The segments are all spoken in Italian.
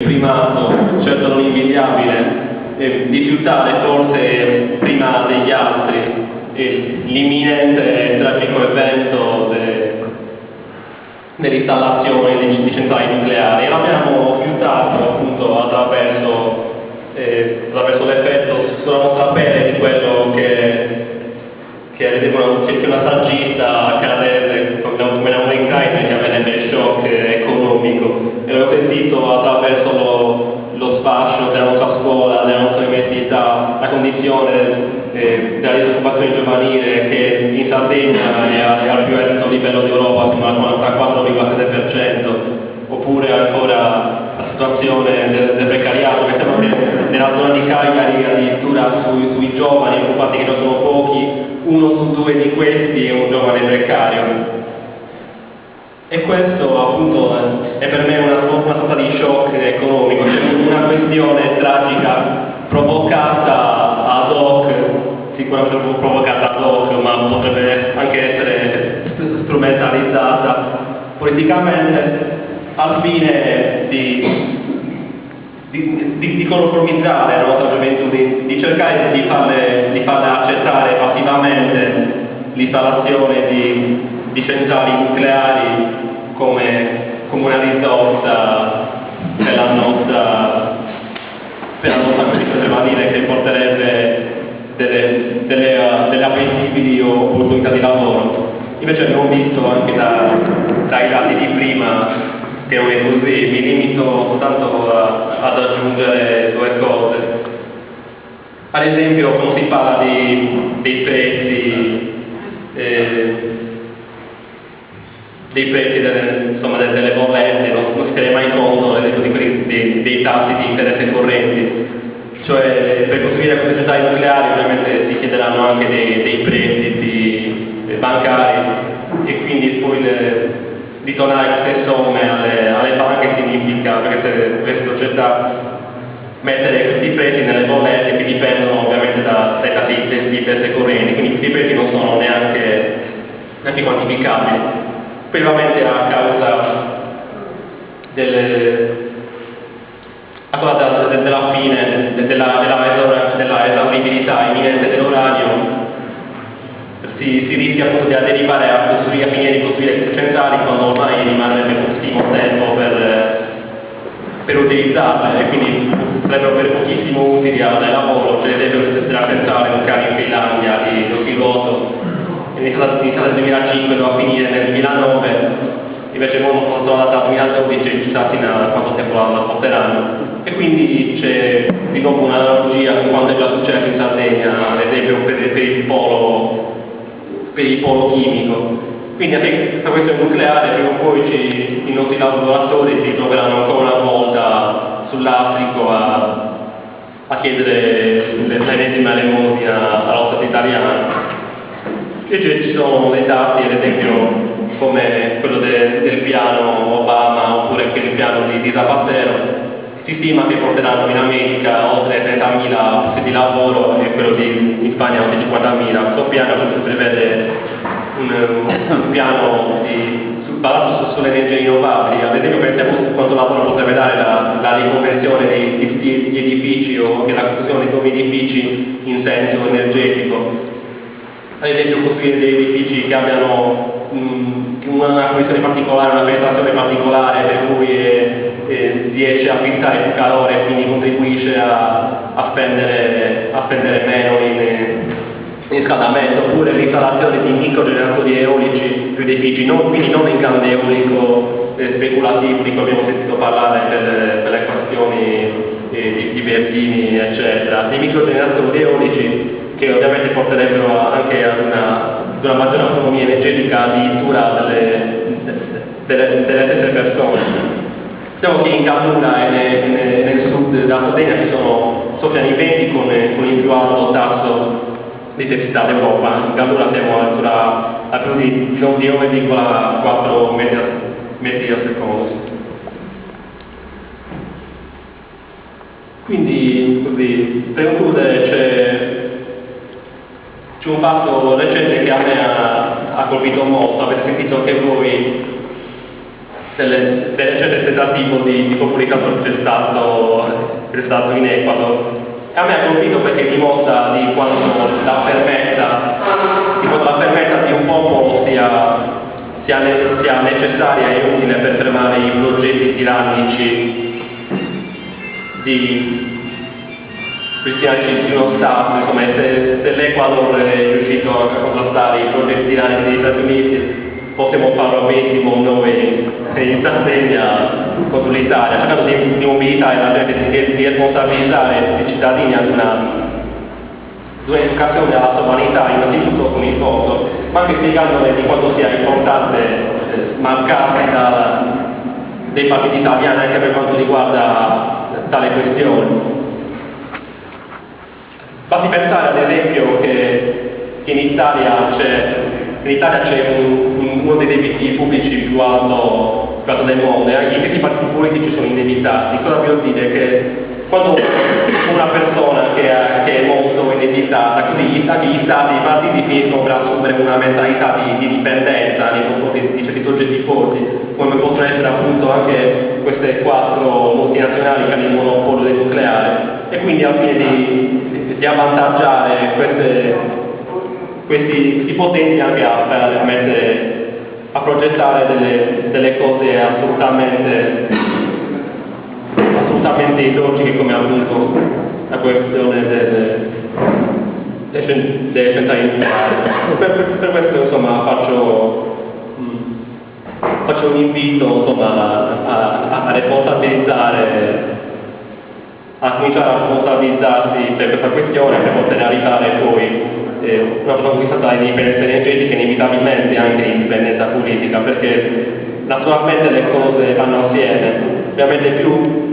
primato, certo non invidiabile, di fiutare forse prima degli altri l'imminente e tragico evento dell'installazione di centrali nucleari, e l'abbiamo fiutato appunto attraverso l'effetto sulla nostra pelle di quello che una saggista accadere come la Ukraina, che avrebbe shock economico, e l'ho sentito attraverso lo sfascio della nostra scuola, della nostra università, la condizione della disoccupazione giovanile che in Sardegna è al più alto livello d'Europa, fino al 44,7%, oppure ancora la situazione del precariato, che sembra che nella zona di Cagliari addirittura sui giovani occupati, che non sono pochi, 1 su 2 di questi è un giovane precario. E questo appunto è per me una sorta di shock economico, cioè una questione tragica provocata ad hoc, sicuramente provocata ad hoc, ma potrebbe anche essere strumentalizzata politicamente al fine di conformizzare la nostra gioventù, di cercare di farle accettare passivamente l'installazione di centrali nucleari come una risorsa per la nostra condizione giovanile, che porterebbe delle appetibili opportunità di lavoro. Invece abbiamo visto anche dai dati di prima che non è così. Mi limito soltanto ad aggiungere 2 cose. Ad esempio, quando si parla dei prezzi delle bollette, non si tiene mai conto dei tassi di interesse correnti. Cioè, per costruire queste centrali nucleari ovviamente si chiederanno anche dei prestiti bancari, e quindi poi ritornare queste somme alle banche significa, per queste società, mettere questi prezzi nelle bollette che dipendono ovviamente dai tassi di interesse correnti, quindi questi prezzi non sono neanche quantificabili. Ovviamente a causa della fine della esauribilità imminente dell'uranio, si rischia appunto di derivare a finire di costruire queste centrali quando ormai rimarrebbe pochissimo tempo per utilizzarle, e quindi sarebbero per pochissimo utili al lavoro. C'è l'esempio della centrale nucleare in Finlandia di Olkiluoto, iniziata nel 2005, doveva finire nel 2009, invece non sono adattato nel 2012, chissà fino a quanto tempo la porteranno. E quindi c'è di nuovo un'analogia con quanto è già successo in Sardegna, ad esempio per il polo chimico. Quindi anche questa questione nucleare, prima o poi i nostri lavoratori si troveranno ancora una volta sull'Astrico a chiedere l'ennesima elemosina alla Stato italiana. E ci sono dei dati, ad esempio come quello del piano Obama, oppure anche il piano di Zapatero. Si stima che porteranno in America oltre 30.000 posti di lavoro, e quello in Spagna oltre 50.000. Questo piano prevede un piano basato sulle energie rinnovabili. Ad esempio, pensiamo su quanto lavoro potrebbe dare la riconversione di edifici, o anche la costruzione di nuovi edifici in senso energetico. Ad esempio, costruire degli edifici che abbiano una condizione particolare, una penetrazione particolare, per cui riesce a filtrare più calore e quindi contribuisce a spendere meno in riscaldamento, oppure l'installazione di microgeneratori eolici sui edifici, quindi non in grande eolico speculativo di cui abbiamo sentito parlare per le questioni di Verdini, eccetera, dei microgeneratori eolici che ovviamente porterebbero anche ad una maggiore autonomia energetica addirittura delle stesse persone. Diciamo che in Gallura e nel sud della Sardegna ci sono soffiano i venti con il più alto tasso di intensità d'Europa. In Gallura siamo a più di 9,4 metri al secondo. Quindi, così, per concludere, c'è un fatto recente che a me ha colpito molto. Avete sentito anche voi delle recenti tentativo di comunicazione che c'è stato in Ecuador. E a me ha colpito perché dimostra di quanto la fermezza di un popolo sia necessaria e utile per fermare i progetti tirannici di uno Stato. Insomma, se l'Ecuador è riuscito a contrastare i progetti tirannici degli Stati Uniti, possiamo farlo benissimo noi in Sardegna contro l'Italia, cercando di mobilitare la gente, di responsabilizzare i cittadini ad un'educazione alla sovranità, innanzitutto con il voto, ma anche spiegandole di quanto sia importante smarcarsi dei partiti italiani anche per quanto riguarda tale questione. Basti pensare ad esempio che in Italia c'è uno dei debiti pubblici più alto del mondo, e anche questi partiti politici sono indebitati. Cosa voglio dire? Che quando una persona che è molto indebitata, così anche i partiti finiscono per assumere una mentalità di dipendenza nei confronti di certi soggetti forti, come possono essere appunto anche queste 4 multinazionali che hanno il monopolio del nucleare, e quindi al fine di avvantaggiare questi potenti anche a progettare delle cose assolutamente illogiche, come appunto la questione delle centrali nucleari. Per questo insomma faccio un invito insomma a responsabilizzare, a cominciare a responsabilizzarsi per questa questione, per poter arrivare poi una volta conquistata l'indipendenza energetica, inevitabilmente anche l'indipendenza politica, perché naturalmente le cose vanno assieme. Ovviamente più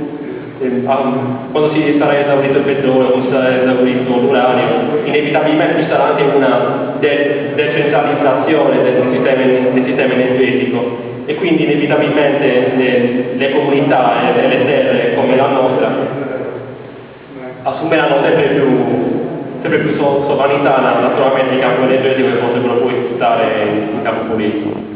quando si sarà esaurito il petrolio, quando si sarà esaurito l'uranio, inevitabilmente ci sarà anche una decentralizzazione del sistema energetico, e quindi inevitabilmente le comunità e le terre come la nostra assumeranno sempre più sovranità, naturalmente in campo energetico, e potrebbero poi stare in campo politico.